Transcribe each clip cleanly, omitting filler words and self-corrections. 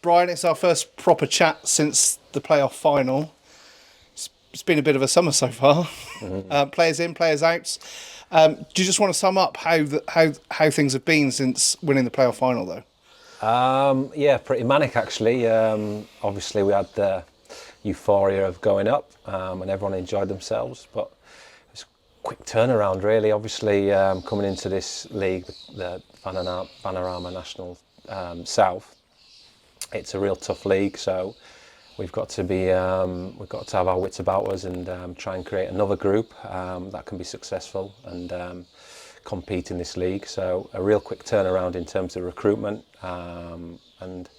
Brian, it's our first proper chat since the playoff final. It's been a bit of a summer so far. Players in, players out. Do you just want to sum up how things have been since winning the playoff final, though? Yeah, pretty manic actually. Obviously, we had the euphoria of going up, and everyone enjoyed themselves. But it was a quick turnaround, really. Obviously, coming into this league, the Vanarama National South, it's a real tough league. So we've got to have our wits about us and try and create another group that can be successful and compete in this league. So a real quick turnaround in terms of recruitment, and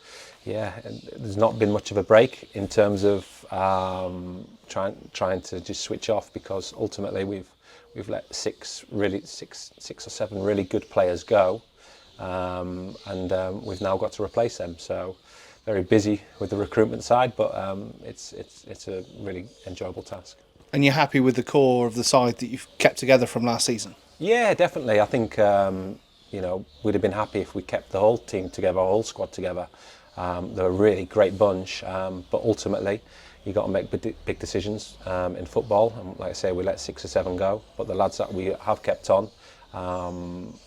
yeah, there's not been much of a break in terms of trying to just switch off, because ultimately we've let six or seven really good players go, and we've now got to replace them. So very busy with the recruitment side, but it's a really enjoyable task. And you're happy with the core of the side that you've kept together from last season? Yeah, definitely. I think we'd have been happy if we kept the whole team together, our whole squad together. They're a really great bunch, but ultimately you've got to make big decisions in football. And like I say, we let 6 or 7 go, but the lads that we have kept on,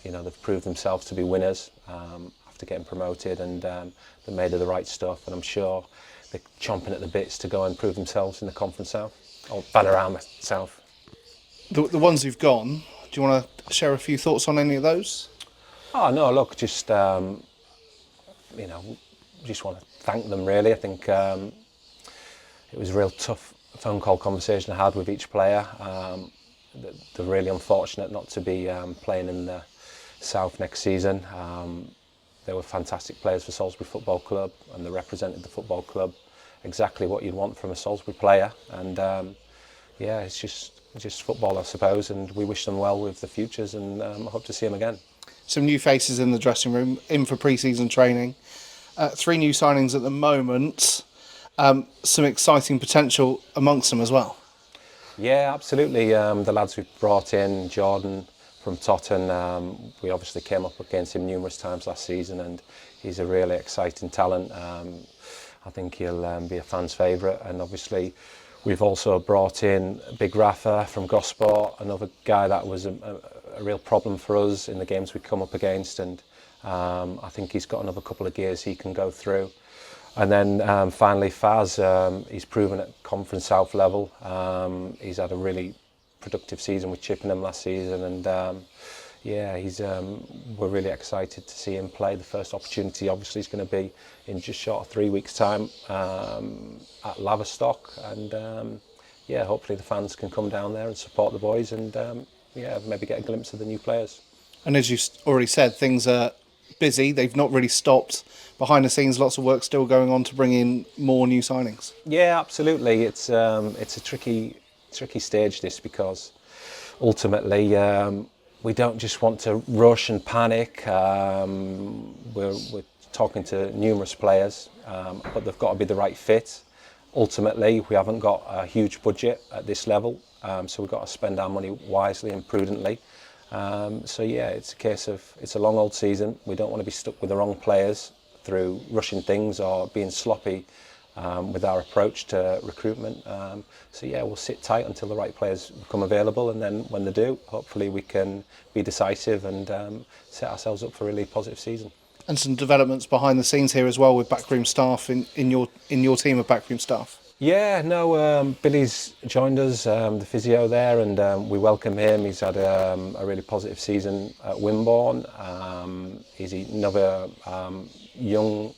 they've proved themselves to be winners after getting promoted, and they're made of the right stuff. And I'm sure they're chomping at the bits to go and prove themselves in the Conference South, or Vanarama South. The ones who've gone, do you want to share a few thoughts on any of those? Oh no, look, just just want to thank them really. I think it was a real tough phone call conversation I had with each player. They're really unfortunate not to be playing in the South next season. They were fantastic players for Salisbury Football Club, and they represented the football club exactly what you'd want from a Salisbury player. And it's just football, I suppose, and we wish them well with the futures, and I hope to see them again. Some new faces in the dressing room, in for pre-season training. 3 new signings at the moment. Some exciting potential amongst them as well. Yeah, absolutely. The lads we've brought in, Jordan from Totton, we obviously came up against him numerous times last season, and he's a really exciting talent. I think he'll be a fan's favourite. And obviously we've also brought in Big Rafa from Gosport, another guy that was a real problem for us in the games we come up against, and I think he's got another couple of gears he can go through. And then finally Faz, he's proven at Conference South level. He's had a really productive season with Chippenham last season, and we're really excited to see him play. The first opportunity obviously is going to be in just short of 3 weeks' time at Laverstock, and hopefully the fans can come down there and support the boys, and maybe get a glimpse of the new players. And as you already said, things are busy. They've not really stopped. Behind the scenes, lots of work still going on to bring in more new signings. Yeah, absolutely. It's a tricky stage, this, because ultimately we don't just want to rush and panic. We're talking to numerous players, but they've got to be the right fit. Ultimately, we haven't got a huge budget at this level, so we've got to spend our money wisely and prudently. It's a case of, it's a long old season. We don't want to be stuck with the wrong players through rushing things or being sloppy with our approach to recruitment. We'll sit tight until the right players become available, and then when they do, hopefully we can be decisive and set ourselves up for a really positive season. And some developments behind the scenes here as well with backroom staff in your team of backroom staff. Yeah, no, Billy's joined us, the physio there, and we welcome him. He's had a really positive season at Wimborne. He's another young,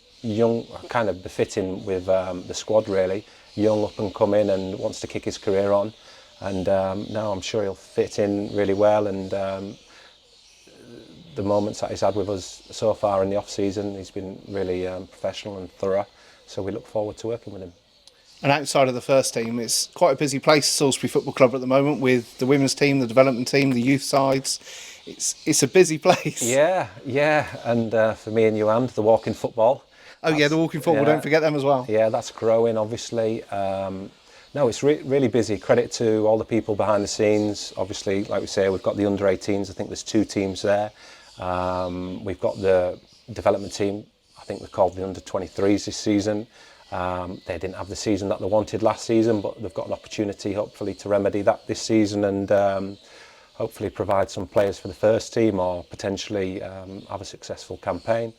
kind of befitting with the squad really, young up and coming and wants to kick his career on. And now I'm sure he'll fit in really well, and the moments that he's had with us so far in the off-season, he's been really professional and thorough, so we look forward to working with him. And outside of the first team, it's quite a busy place, Salisbury Football Club at the moment, with the women's team, the development team, the youth sides. It's a busy place. Yeah, and for me and you, and the walking football. Oh yeah, the walking football, don't forget them as well. Yeah, that's growing obviously. No, it's really busy. Credit to all the people behind the scenes. Obviously, like we say, we've got the under-18s. I think there's 2 teams there. We've got the development team. I think they're called the under-23s this season. They didn't have the season that they wanted last season, but they've got an opportunity hopefully to remedy that this season and hopefully provide some players for the first team or potentially have a successful campaign.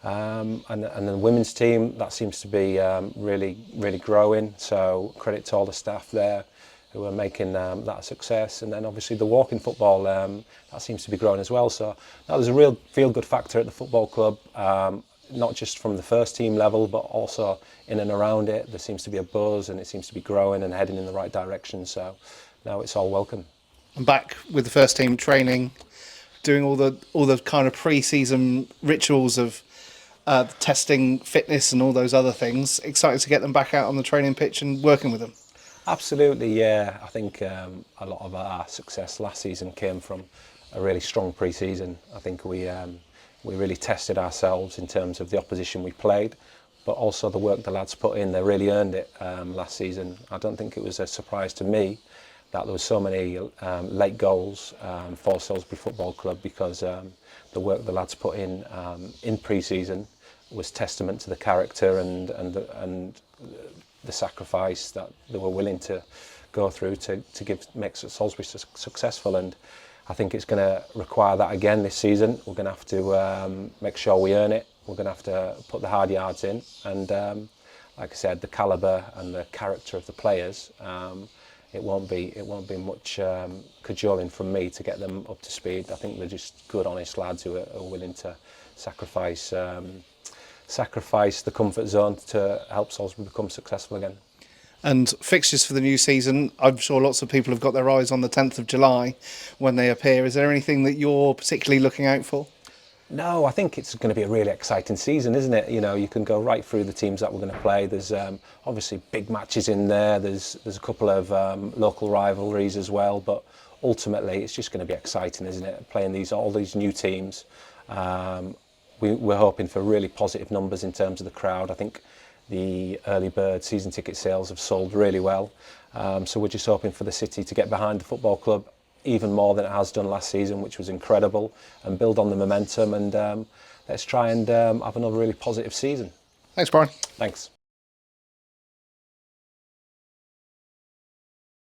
And then the women's team, that seems to be really growing, so credit to all the staff there who are making that a success. And then obviously the walking football, that seems to be growing as well. So now there's a real feel-good factor at the football club, not just from the first team level, but also in and around it. There seems to be a buzz and it seems to be growing and heading in the right direction. So now it's all welcome. I'm back with the first team training, doing all the kind of pre-season rituals of testing fitness and all those other things. Excited to get them back out on the training pitch and working with them. Absolutely, yeah. I think a lot of our success last season came from a really strong pre-season. I think we really tested ourselves in terms of the opposition we played, but also the work the lads put in. They really earned it last season. I don't think it was a surprise to me that there were so many late goals for Salisbury Football Club, because the work the lads put in pre-season was testament to the character and the sacrifice that they were willing to go through to make Salisbury successful. And I think it's going to require that again this season. We're going to have to make sure we earn it. We're going to have to put the hard yards in, and like I said, the calibre and the character of the players, it won't be much cajoling from me to get them up to speed. I think they're just good, honest lads who are willing to sacrifice the comfort zone to help Salisbury become successful again. And fixtures for the new season, I'm sure lots of people have got their eyes on the 10th of July when they appear. Is there anything that you're particularly looking out for? No, I think it's going to be a really exciting season, isn't it? You know, you can go right through the teams that we're going to play. There's obviously big matches in there. There's a couple of local rivalries as well, but ultimately it's just going to be exciting, isn't it? Playing all these new teams. We're hoping for really positive numbers in terms of the crowd. I think the early bird season ticket sales have sold really well. So we're just hoping for the city to get behind the football club even more than it has done last season, which was incredible, and build on the momentum, and let's try and have another really positive season. Thanks, Brian. Thanks.